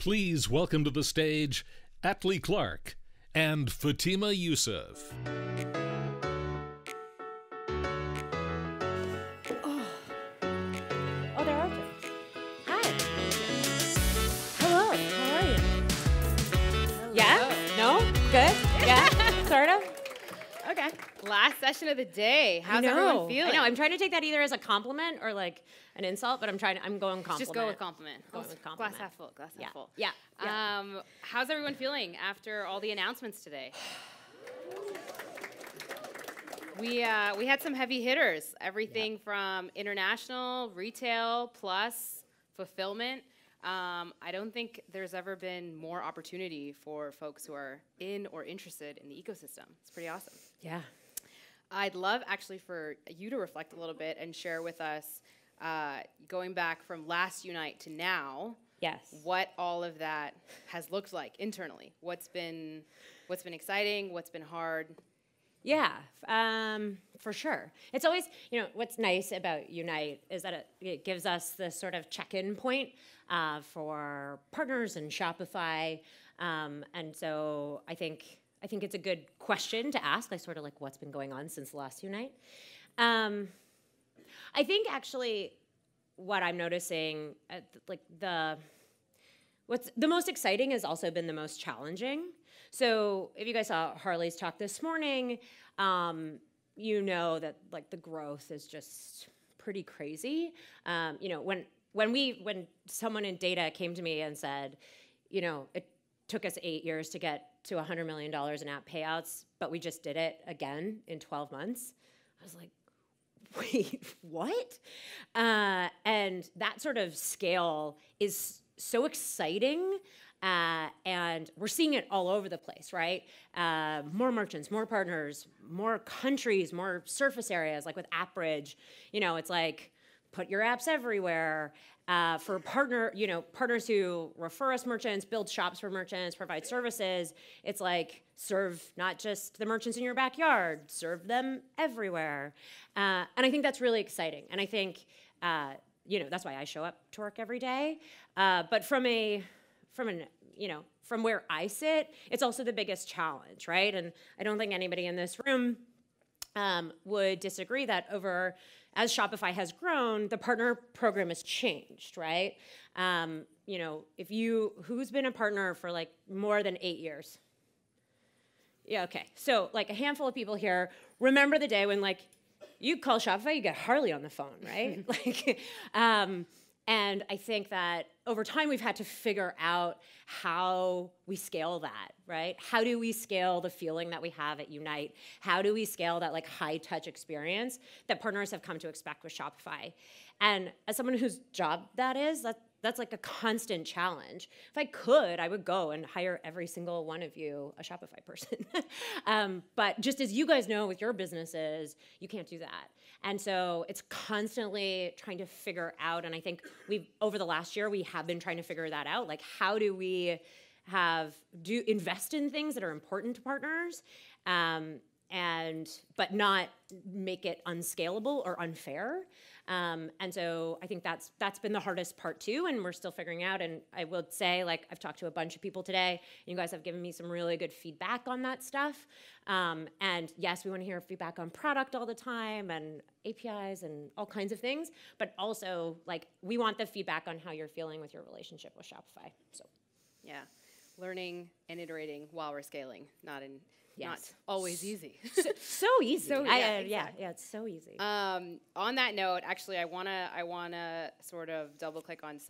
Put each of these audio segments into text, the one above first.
Please welcome to the stage Atlee Clark and Fatima Yusuf. Oh, they're open. Hi. Hello. How are you? Hello. Yeah? No? Good? Yeah? Sort of? Okay. Last session of the day. How's everyone feeling? I know. I'm trying to take that either as a compliment or like an insult, but I'm going compliment. Just go with compliment. Going with compliment. Glass half full. Glass half full. Yeah. How's everyone feeling after all the announcements today? We had some heavy hitters. Everything from international, retail, plus fulfillment. I don't think there's ever been more opportunity for folks who are in or interested in the ecosystem. It's pretty awesome. Yeah. I'd love actually for you to reflect a little bit and share with us, going back from last Unite to now, Yes. what all of that has looked like internally. What's been exciting? What's been hard? Yeah, for sure. It's always, what's nice about Unite is that it gives us this sort of check-in point for partners and Shopify. And so I think it's a good question to ask, sort of like what's been going on since the last Unite. I think actually what I'm noticing, what's the most exciting has also been the most challenging. So if you guys saw Harley's talk this morning, you know that the growth is just pretty crazy. When someone in data came to me and said, it took us 8 years to get to $100 million in app payouts, but we just did it again in 12 months. I was like, wait, what? And that sort of scale is so exciting. And we're seeing it all over the place, right? More merchants, more partners, more countries, more surface areas, like with AppBridge. It's like, put your apps everywhere. For partners who refer us merchants, build shops for merchants, provide services, it's like serve not just the merchants in your backyard, serve them everywhere. And I think that's really exciting. And I think, that's why I show up to work every day. But from where I sit, it's also the biggest challenge, right? And I don't think anybody in this room would disagree that as Shopify has grown, the partner program has changed, right? Who's been a partner for more than 8 years? Yeah, okay. So a handful of people here remember the day when you call Shopify, you get Harley on the phone, right? And I think that over time we've had to figure out how we scale that, right? How do we scale the feeling that we have at Unite? How do we scale that high touch experience that partners have come to expect with Shopify? And as someone whose job that is, that's a constant challenge. If I could, I would go and hire every single one of you a Shopify person. But just as you guys know with your businesses, you can't do that. And so it's constantly trying to figure out, and I think over the last year, we have been trying to figure that out. How do we invest in things that are important to partners, but not make it unscalable or unfair. And so I think that's been the hardest part too, and we're still figuring out. And I would say, I've talked to a bunch of people today, and you guys have given me some really good feedback on that stuff. And yes, we want to hear feedback on product all the time and APIs and all kinds of things, but also we want the feedback on how you're feeling with your relationship with Shopify. So, yeah, learning and iterating while we're scaling, not Yes. always easy. So easy. Exactly. It's so easy. On that note, actually, I wanna sort of double click on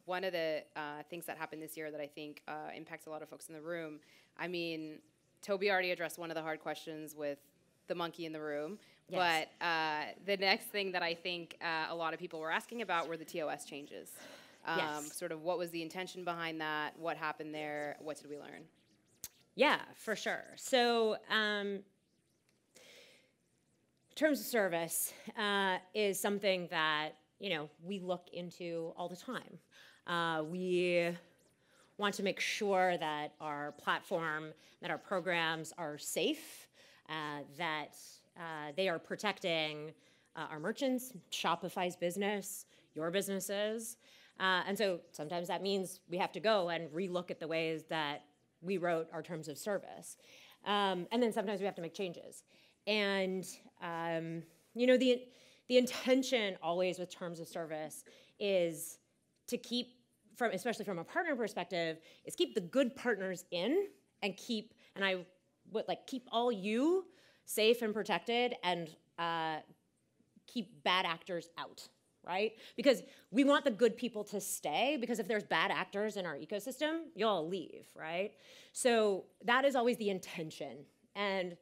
one of the things that happened this year that I think impacts a lot of folks in the room. I mean, Toby already addressed one of the hard questions with the monkey in the room, yes. But the next thing that I think a lot of people were asking about were the TOS changes. Yes. Sort of what was the intention behind that? What happened there? What did we learn? Yeah, for sure. So terms of service is something that, we look into all the time. We want to make sure that our platform, that our programs are safe, that they are protecting our merchants, Shopify's business, your businesses. And so sometimes that means we have to go and relook at the ways that we wrote our terms of service. And then sometimes we have to make changes. And the intention always with terms of service is to keep, especially from a partner perspective, is keep the good partners in and keep all you safe and protected, and keep bad actors out, right? Because we want the good people to stay, because if there's bad actors in our ecosystem, you'll leave, right? So that is always the intention. And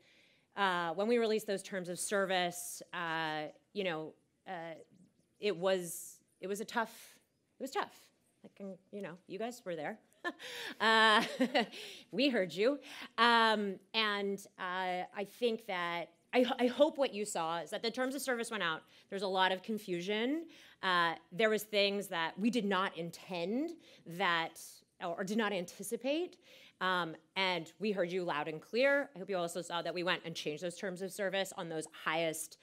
when we released those terms of service, it was tough. Like, you guys were there. We heard you. And I think that, I hope what you saw is that the terms of service went out. There's a lot of confusion. There was things that we did not intend or did not anticipate. And we heard you loud and clear. I hope you also saw that we went and changed those terms of service on those highest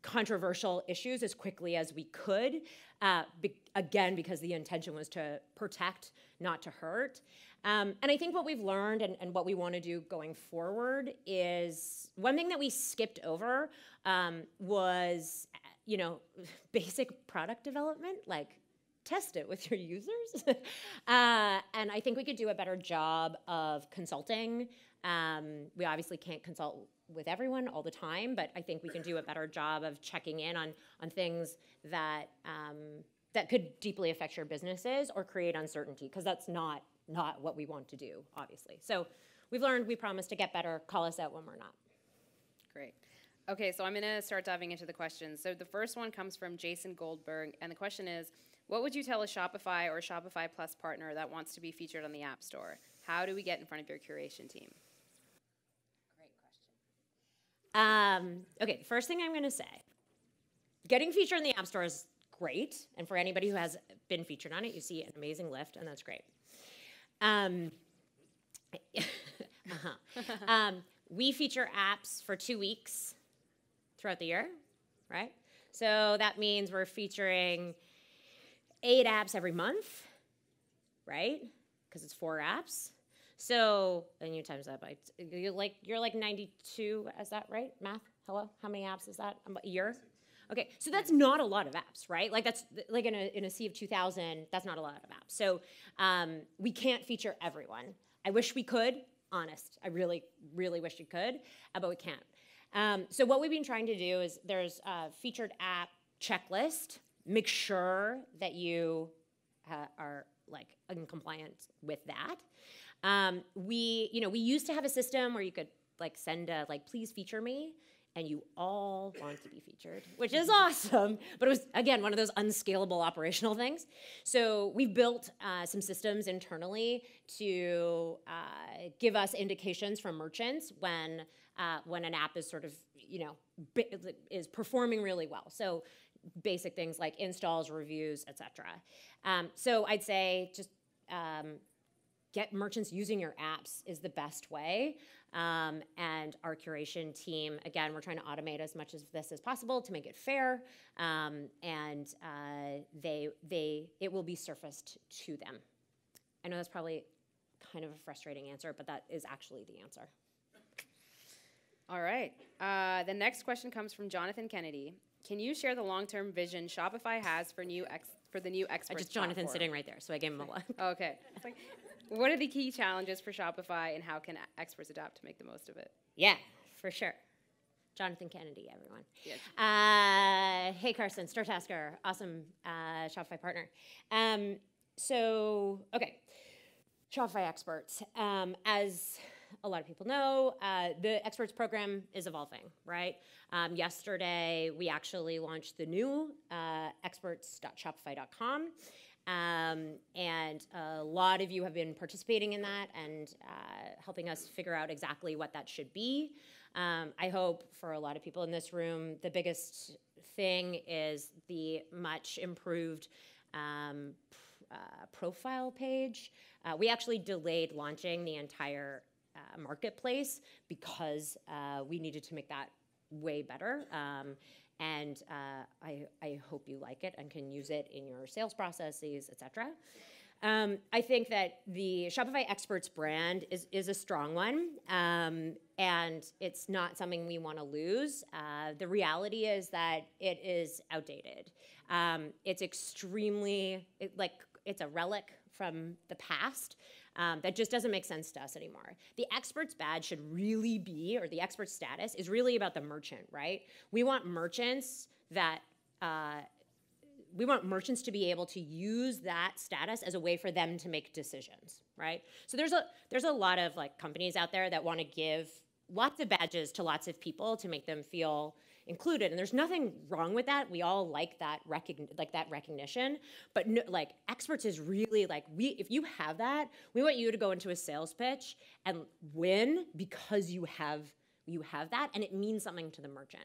controversial issues as quickly as we could, again, because the intention was to protect, not to hurt. And I think what we've learned and what we want to do going forward is, one thing that we skipped over was, basic product development, like test it with your users. And I think we could do a better job of consulting. We obviously can't consult with everyone all the time, but I think we can do a better job of checking in on things that could deeply affect your businesses or create uncertainty, because that's not what we want to do, obviously. So we've learned, we promise to get better. Call us out when we're not. Great. Okay, so I'm going to start diving into the questions. So the first one comes from Jason Goldberg, and the question is, what would you tell a Shopify or Shopify Plus partner that wants to be featured on the App Store? How do we get in front of your curation team? Okay, the first thing I'm going to say, getting featured in the App Store is great. And for anybody who has been featured on it, you see an amazing lift, and that's great. We feature apps for 2 weeks throughout the year, right? So that means we're featuring 8 apps every month, right? Because it's 4 apps. So, and you times that by, you're like 92, is that right? Math? Hello? How many apps is that? A year? Okay, so that's not a lot of apps, right? Like that's, like in a sea of 2,000, that's not a lot of apps. So we can't feature everyone. I wish we could, honest. I really, really wish we could, but we can't. So what we've been trying to do is there's a featured app checklist. Make sure that you are like in compliance with that. We used to have a system where you could like send a like, please feature me, and you all want to be featured, which is awesome. But it was, again, one of those unscalable operational things. So we've built some systems internally to give us indications from merchants when an app is sort of, is performing really well. So basic things like installs, reviews, et cetera. So I'd say just get merchants using your apps is the best way. And our curation team, again, we're trying to automate as much of this as possible to make it fair. And it will be surfaced to them. I know that's probably kind of a frustrating answer, but that is actually the answer. All right. The next question comes from Jonathan Kennedy. Can you share the long-term vision Shopify has for the new experts Jonathan platform? Sitting right there, so I gave him a look. Okay. It's like, what are the key challenges for Shopify, and how can experts adapt to make the most of it? Yeah, for sure. Jonathan Kennedy, everyone. Yes. Hey, Carson, StarTasker, awesome Shopify partner. Okay, Shopify experts. As a lot of people know, the experts program is evolving, right? Yesterday, we actually launched the new experts.shopify.com. And a lot of you have been participating in that and helping us figure out exactly what that should be. I hope for a lot of people in this room, the biggest thing is the much improved profile page. We actually delayed launching the entire marketplace because we needed to make that way better. and I hope you like it and can use it in your sales processes, etc. I think that the Shopify Experts brand is a strong one, and it's not something we want to lose. The reality is that it is outdated. It's extremely, it's a relic from the past that just doesn't make sense to us anymore. The experts badge should really be, or the expert status is really about the merchant, right? We want merchants to be able to use that status as a way for them to make decisions, right? So there's a lot of like companies out there that want to give lots of badges to lots of people to make them feel included, and there's nothing wrong with that. We all like that recognition, but no, like experts is really like if you have that, we want you to go into a sales pitch and win because you have that, and it means something to the merchant.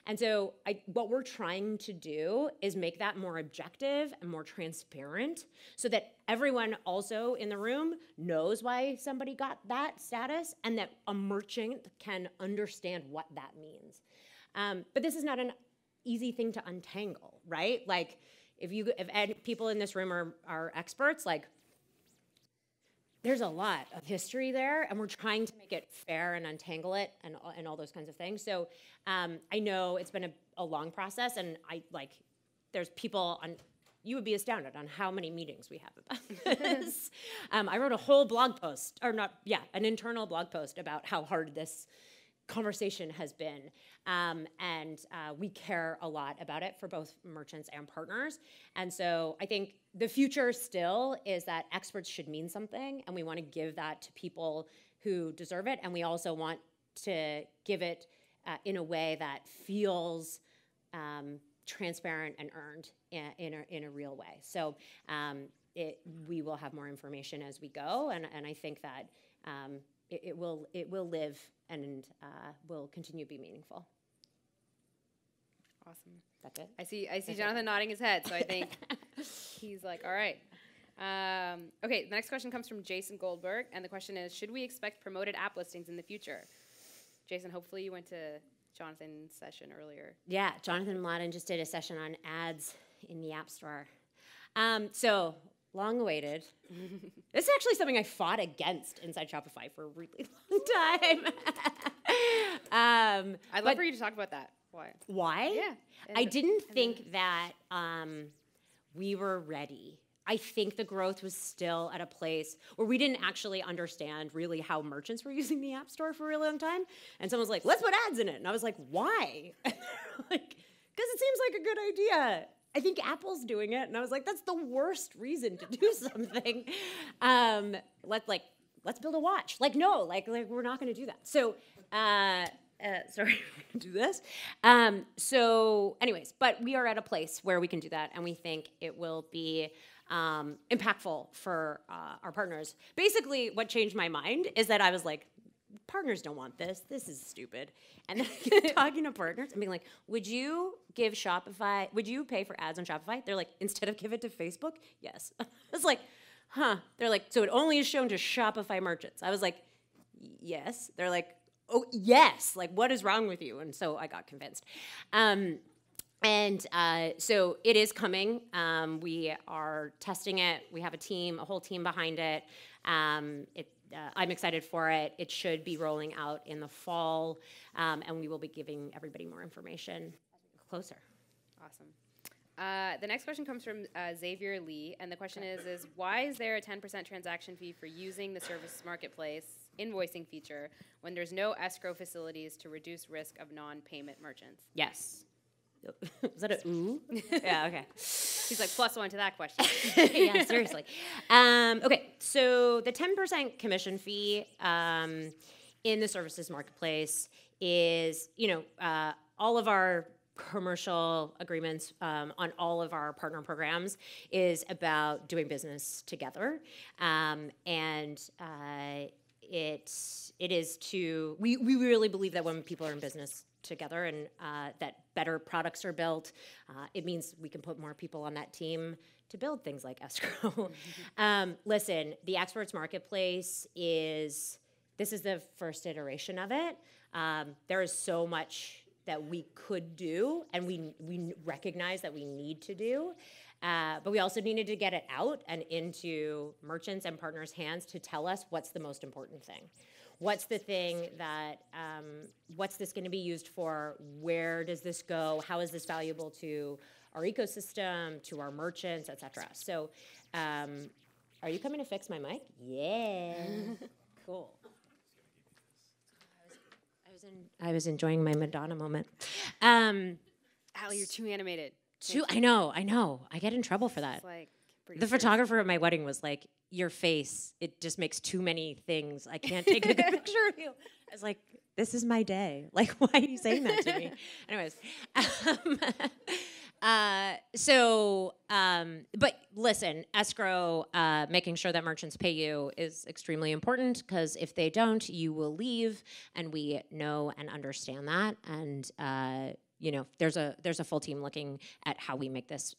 And so what we're trying to do is make that more objective and more transparent so that everyone also in the room knows why somebody got that status and that a merchant can understand what that means. But this is not an easy thing to untangle, right? Like if people in this room are experts, like there's a lot of history there, and we're trying to make it fair and untangle it and all those kinds of things. So I know it's been a long process, and there's people on, you would be astounded on how many meetings we have about this. I wrote a whole blog post, an internal blog post about how hard this conversation has been, and we care a lot about it for both merchants and partners. And so I think the future still is that experts should mean something, and we want to give that to people who deserve it, and we also want to give it in a way that feels transparent and earned in a real way. So we will have more information as we go, and I think that it will live and will continue to be meaningful. Awesome. That's it. I see Jonathan nodding his head, so I think he's like, all right. Okay, the next question comes from Jason Goldberg, and the question is, should we expect promoted app listings in the future? Jason, hopefully you went to Jonathan's session earlier. Yeah, Jonathan Mladen just did a session on ads in the App Store. So long awaited. This is actually something I fought against inside Shopify for a really long time. I'd love for you to talk about that. Why? Yeah. I didn't think that we were ready. I think the growth was still at a place where we didn't actually understand really how merchants were using the App Store for a really long time. And someone was like, let's put ads in it. And I was like, why? Like, because it seems like a good idea. I think Apple's doing it. And I was like, that's the worst reason to do something. Let's build a watch. Like, no, like we're not going to do that. So, sorry, we're going to do this. So anyways, but we are at a place where we can do that. And we think it will be impactful for our partners. Basically, what changed my mind is that I was like, partners don't want this. This is stupid. And then talking to partners and being like, would you pay for ads on Shopify? They're like, instead of give it to Facebook? Yes. I was like, huh. They're like, so it only is shown to Shopify merchants. I was like, yes. They're like, oh, yes. Like, what is wrong with you? And so I got convinced. So it is coming. We are testing it. We have a whole team behind it. I'm excited for it. It should be rolling out in the fall, and we will be giving everybody more information closer. Awesome. The next question comes from Xavier Lee, and the question is why is there a 10% transaction fee for using the service marketplace invoicing feature when there's no escrow facilities to reduce risk of non-payment merchants? Yes. Is that a ooh? Yeah, okay. He's like, +1 to that question. Yeah, seriously. Okay, so the 10% commission fee in the services marketplace is, all of our commercial agreements on all of our partner programs is about doing business together. It is to, we really believe that when people are in business together and that better products are built, it means we can put more people on that team to build things like Escrow. Listen, the Experts Marketplace this is the first iteration of it. There is so much that we could do and we recognize that we need to do. But we also needed to get it out and into merchants and partners' hands to tell us what's the most important thing. What's the thing that, what's this going to be used for? Where does this go? How is this valuable to our ecosystem, to our merchants, et cetera? So are you coming to fix my mic? Yeah. Cool. I was enjoying my Madonna moment. Atlee, you're too animated. I know. I get in trouble for that. It's like The photographer at my wedding was like, your face, it just makes too many things. I can't take a good picture of you. I was like, this is my day. Like, why are you saying that to me? Anyways. But listen, escrow, making sure that merchants pay you is extremely important because if they don't, you will leave, and we know and understand that. And you know, there's a full team looking at how we make this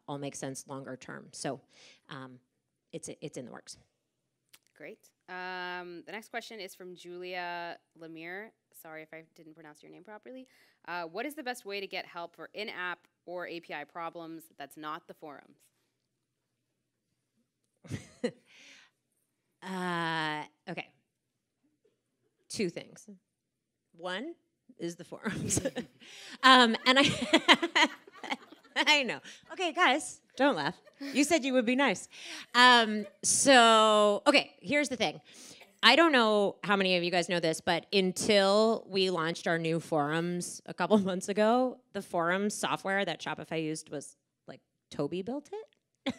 all make sense longer term. So it's in the works. Great. The next question is from Julia Lemire. Sorry if I didn't pronounce your name properly. What is the best way to get help for in-app or API problems that's not the forums? Okay. Two things. One is the forums. And I know. Okay, guys, don't laugh. You said you would be nice. Okay, here's the thing. I don't know how many of you guys know this, but until we launched our new forums a couple months ago, the forums software that Shopify used was like Toby built it.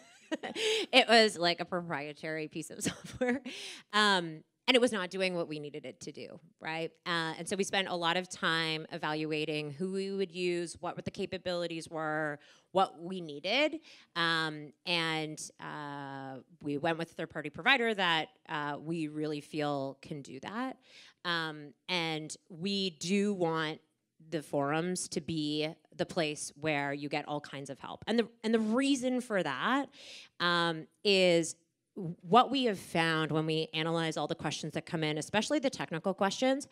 It was like a proprietary piece of software. And it was not doing what we needed it to do, right? And so we spent a lot of time evaluating who we would use, what the capabilities were, what we needed. And we went with a third-party provider that we really feel can do that. And we do want the forums to be the place where you get all kinds of help. And the reason for that is what we have found when we analyze all the questions that come in, especially the technical questions,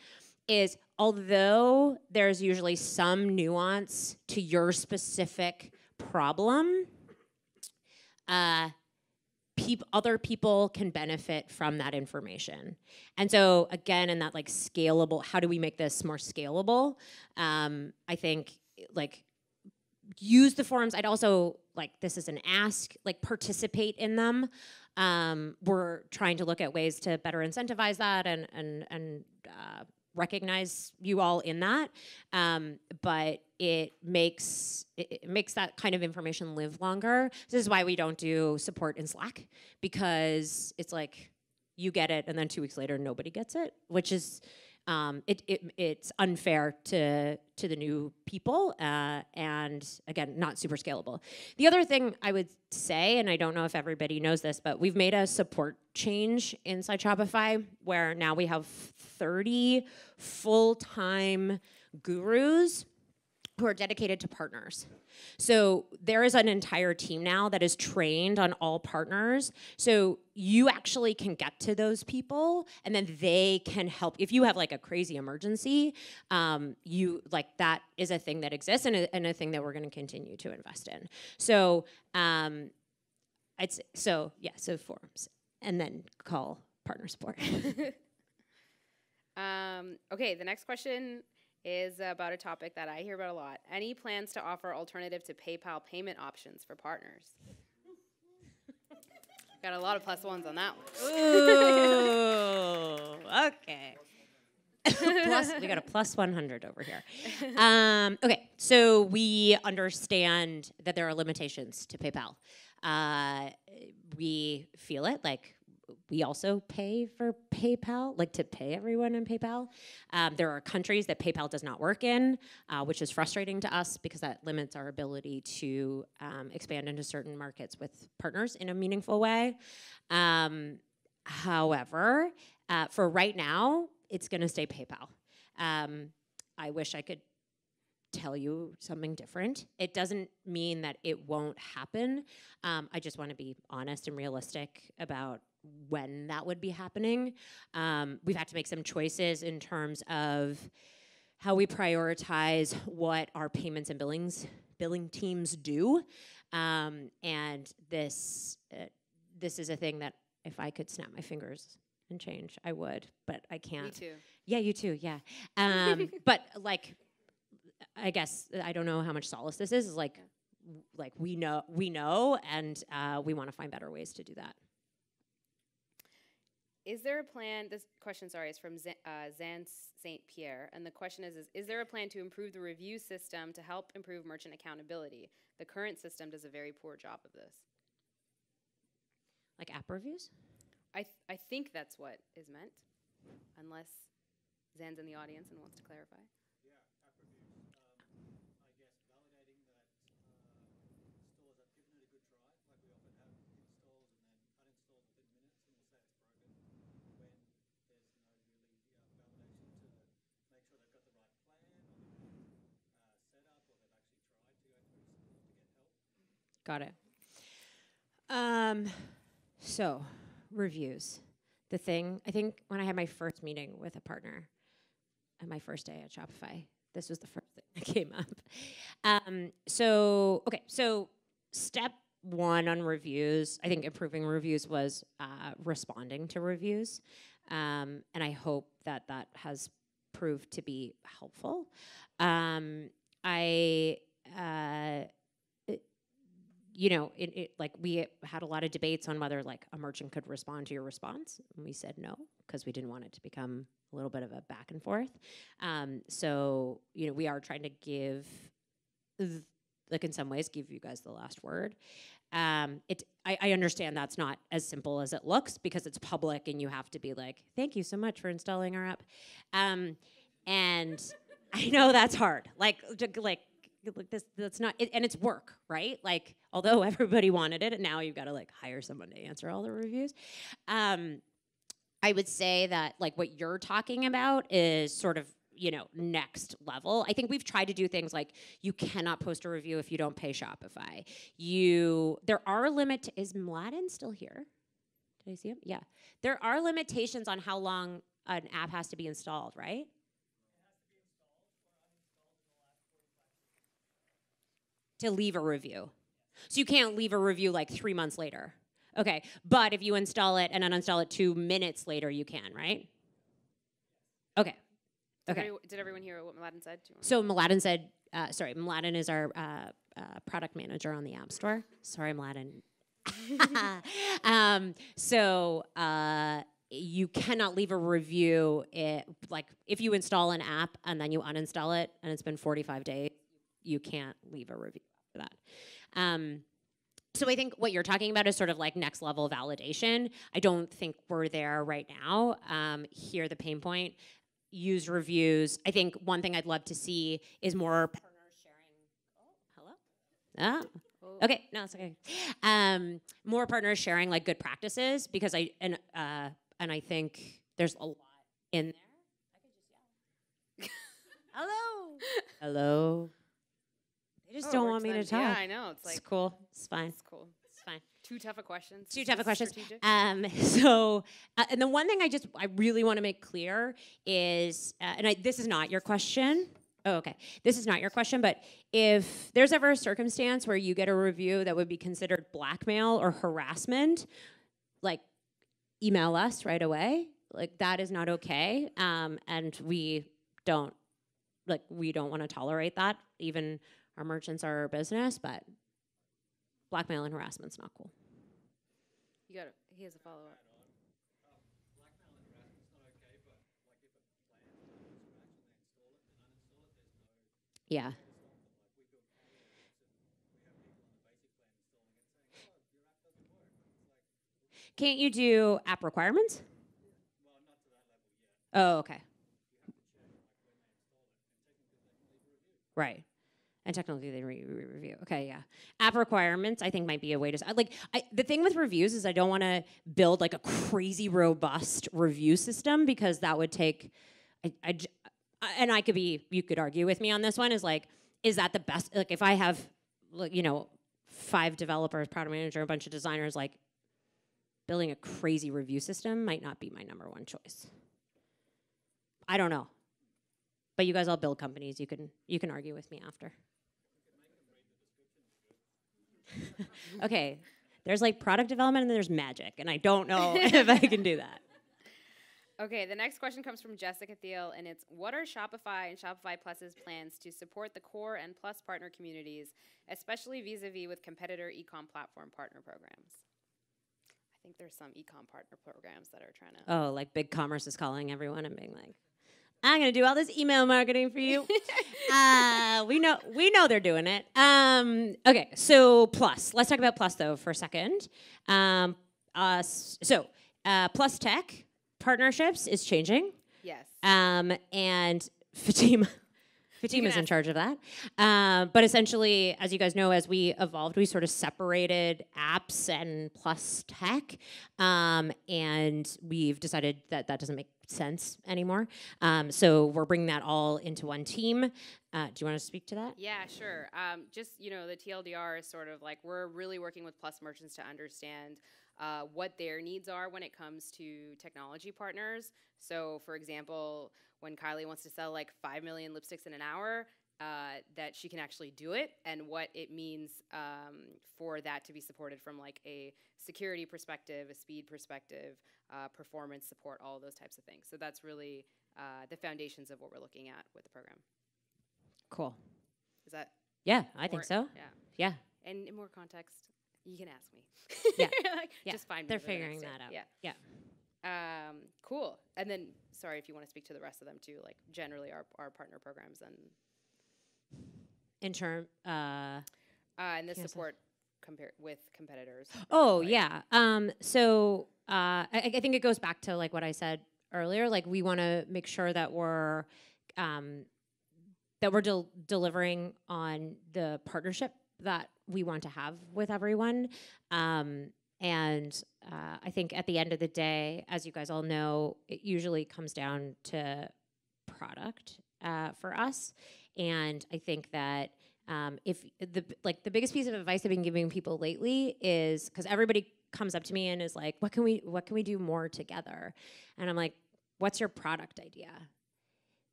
is although there's usually some nuance to your specific problem, other people can benefit from that information. And so again, in that like scalable, how do we make this more scalable? I think like use the forums. I'd also, like, this is an ask, like participate in them. We're trying to look at ways to better incentivize that and recognize you all in that. But it makes that kind of information live longer. This is why we don't do support in Slack, because it's like you get it and then 2 weeks later nobody gets it, which is it's unfair to the new people, and again, not super scalable. The other thing I would say, and I don't know if everybody knows this, but we've made a support change inside Shopify where now we have 30 full-time gurus who are dedicated to partners. So there is an entire team now that is trained on all partners. So you actually can get to those people, and then they can help. If you have like a crazy emergency, that is a thing that exists and a thing that we're going to continue to invest in. So so forums, and then call partner support. Okay, the next question is about a topic that I hear about a lot. Any plans to offer alternative to PayPal payment options for partners? Got a lot of plus ones on that one. Ooh, okay. We got a plus 100 over here. Okay, so we understand that there are limitations to PayPal. We feel it, like we also pay for PayPal, like to pay everyone in PayPal. There are countries that PayPal does not work in, which is frustrating to us because that limits our ability to expand into certain markets with partners in a meaningful way. However, for right now, it's going to stay PayPal. I wish I could tell you something different. It doesn't mean that it won't happen. I just want to be honest and realistic about when that would be happening. We've had to make some choices in terms of prioritize what our payments and billing teams do. And this is a thing that if I could snap my fingers and change, I would, but I can't. Me too. Yeah, you too. Yeah. But like, I guess I don't know how much solace this is. Like we know, and we want to find better ways to do that. Is there a plan? This question, sorry, is from Zan St. Pierre, and the question is there a plan to improve the review system to help improve merchant accountability? The current system does a very poor job of this. Like app reviews? I think that's what is meant, unless Zan's in the audience and wants to clarify. Yeah, app reviews. I guess validating that stores have given it a good try. Like we often have installs and then uninstalled within minutes, and we'll say it's broken when there's no really validation to make sure they've got the right plan or set up, or they've actually tried to go through support to get help. Got it. So, reviews. The thing, I think when I had my first meeting with a partner on my first day at Shopify, this was the first thing that came up. So step one on reviews, I think improving reviews was responding to reviews. And I hope that has proved to be helpful. Like we had a lot of debates on whether like a merchant could respond to your response, and we said no because we didn't want it to become a little bit of a back and forth. So we are trying to give, like in some ways, give you guys the last word. I understand that's not as simple as it looks because it's public and you have to be like, thank you so much for installing our app, and I know that's hard. Like this, that's not, and it's work, right? Like, although everybody wanted it, and now you've got to like hire someone to answer all the reviews. I would say that like what you're talking about is sort of, next level. I think we've tried to do things like you cannot post a review if you don't pay Shopify. There are is Mladen still here? Did I see him? Yeah. There are limitations on how long an app has to be installed, right? To leave a review. So you can't leave a review like 3 months later. Okay, but if you install it and uninstall it 2 minutes later, you can, right? Okay. Okay. Did everyone hear what Mladen said? So Mladen said, Mladen is our product manager on the App Store. Sorry, Mladen. You cannot leave a review if you install an app and then you uninstall it and it's been 45 days, you can't leave a review after that. So I think what you're talking about is sort of like next level validation. I don't think we're there right now. Hear the pain point. Use reviews. I think one thing I'd love to see is more partners sharing. Oh, hello? Okay, no, it's okay. More partners sharing like good practices because I think there's a lot in there. I could just yell. Hello. They just don't want me to talk. Yeah, I know. It's cool. It's fine. It's cool. It's fine. Too tough of questions. Too tough of questions. Strategic. And the one thing I really want to make clear is, this is not your question. Oh, okay. This is not your question, but if there's ever a circumstance where you get a review that would be considered blackmail or harassment, like email us right away. Like that is not okay. And we don't want to tolerate that. Even our merchants are our business, but blackmail and harassment's not cool. He has a follow-up. Blackmail and harassment's not okay, but like if a plan is done from scratch and they install it and uninstall it, there's no. Yeah. Like we build campaigns and we have people on the basic plan installing it saying, oh, your app doesn't work. It's like, can't you do app requirements? well, not to that level yet. Oh, okay. You have to check like when they install it, and technically they can leave a review. Right. And technically they review. Okay, yeah. App requirements, I think, might be a way to... the thing with reviews is I don't want to build, like, a crazy robust review system because that would take... and you could argue with me on this one, is that the best... Like, if I have, 5 developers, product manager, a bunch of designers, like, building a crazy review system might not be my number one choice. I don't know. But you guys all build companies. You can argue with me after. Okay, there's like product development and then there's magic, and I don't know if I can do that. Okay, the next question comes from Jessica Thiel, and it's, what are Shopify and Shopify Plus's plans to support the core and Plus partner communities, especially vis-a-vis with competitor e-com platform partner programs? I think there's some e-com partner programs that are trying to... Oh, like Big Commerce is calling everyone and being like, I'm going to do all this email marketing for you. We know they're doing it. Okay, so Plus. Let's talk about Plus, though, for a second. Plus Tech partnerships is changing. Yes. And Fatima's in charge of that. But essentially, as you guys know, as we evolved, we sort of separated apps and Plus Tech. And we've decided that doesn't make sense anymore. So we're bringing that all into one team. Do you want to speak to that? Yeah, sure. Just, the TLDR is sort of like, we're really working with Plus merchants to understand what their needs are when it comes to technology partners. So, for example, when Kylie wants to sell like 5 million lipsticks in an hour, that she can actually do it, and what it means for that to be supported from like a security perspective, a speed perspective, performance support, all of those types of things. So that's really the foundations of what we're looking at with the program. Cool. Is that? Yeah, I think so. Yeah. Yeah. And in more context, you can ask me. Yeah. Yeah. Just find me. They're for the figuring next that step. out. Yeah. Cool. And then, sorry if you want to speak to the rest of them too, like generally our partner programs and In term, and the support with competitors. Oh, yeah. I think it goes back to like what I said earlier. Like we want to make sure that we're delivering on the partnership that we want to have with everyone. I think at the end of the day, as you guys all know, it usually comes down to product for us. And I think that if the biggest piece of advice I've been giving people lately is, because everybody comes up to me and is like, what can we do more together? And I'm like, what's your product idea?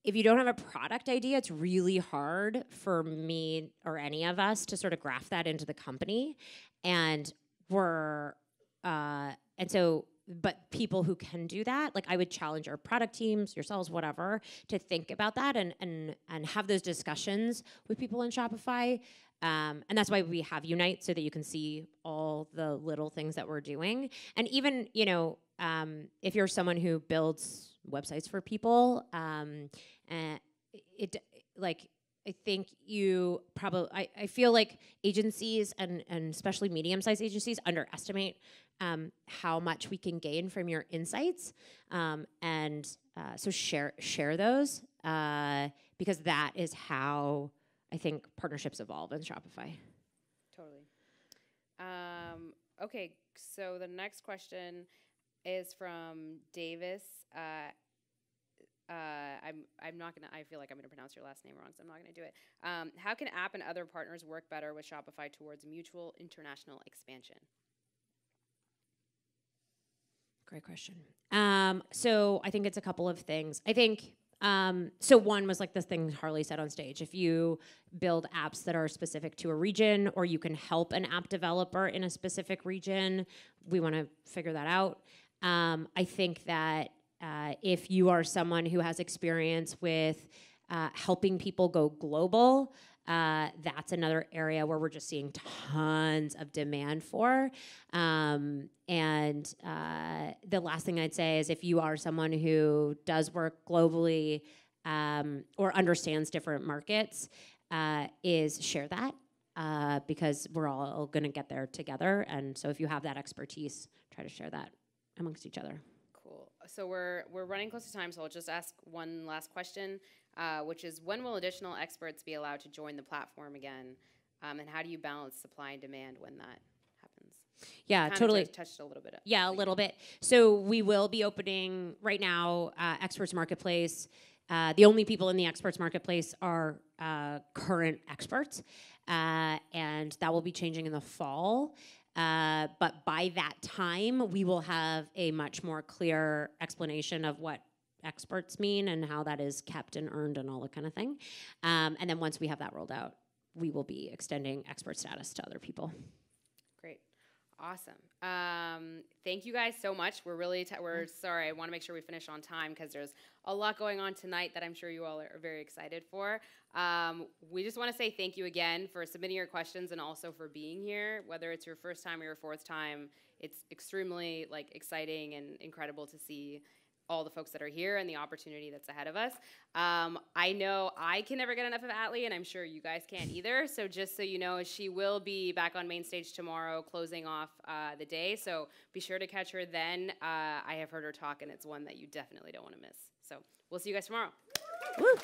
If you don't have a product idea, it's really hard for me or any of us to sort of graph that into the company. But people who can do that, like I would challenge our product teams, yourselves, whatever, to think about that and have those discussions with people in Shopify. And that's why we have Unite, so that you can see all the little things that we're doing. And even, if you're someone who builds websites for people, I think you probably, I feel like agencies and especially medium-sized agencies underestimate how much we can gain from your insights. So share those because that is how I think partnerships evolve in Shopify. Totally. Okay, so the next question is from Davis. I'm not gonna. I feel like I'm gonna pronounce your last name wrong, so I'm not gonna do it. How can app and other partners work better with Shopify towards mutual international expansion? Great question. So I think it's a couple of things. I think so. One was like this thing Harley said on stage. If you build apps that are specific to a region, or you can help an app developer in a specific region, we want to figure that out. I think that if you are someone who has experience with helping people go global, that's another area where we're just seeing tons of demand for. The last thing I'd say is if you are someone who does work globally or understands different markets, is share that because we're all going to get there together. And so if you have that expertise, try to share that amongst each other. Cool. So we're running close to time, so I'll just ask one last question, which is, when will additional experts be allowed to join the platform again? And how do you balance supply and demand when that happens? Yeah, totally. Touched a little bit. Yeah, a little bit. So we will be opening right now Experts Marketplace. The only people in the Experts Marketplace are current experts, and that will be changing in the fall. But by that time, we will have a much more clear explanation of what experts mean and how that is kept and earned and all that kind of thing. And then once we have that rolled out, we will be extending expert status to other people. Great. Awesome. Thank you guys so much. We're really, we're sorry, I want to make sure we finish on time because there's a lot going on tonight that I'm sure you all are very excited for. We just want to say thank you again for submitting your questions and also for being here. Whether it's your first time or your fourth time, it's extremely exciting and incredible to see all the folks that are here and the opportunity that's ahead of us. I know I can never get enough of Atlee, and I'm sure you guys can't either. So just so you know, she will be back on main stage tomorrow, closing off the day. So be sure to catch her then. I have heard her talk, and it's one that you definitely don't want to miss. So we'll see you guys tomorrow. Woo.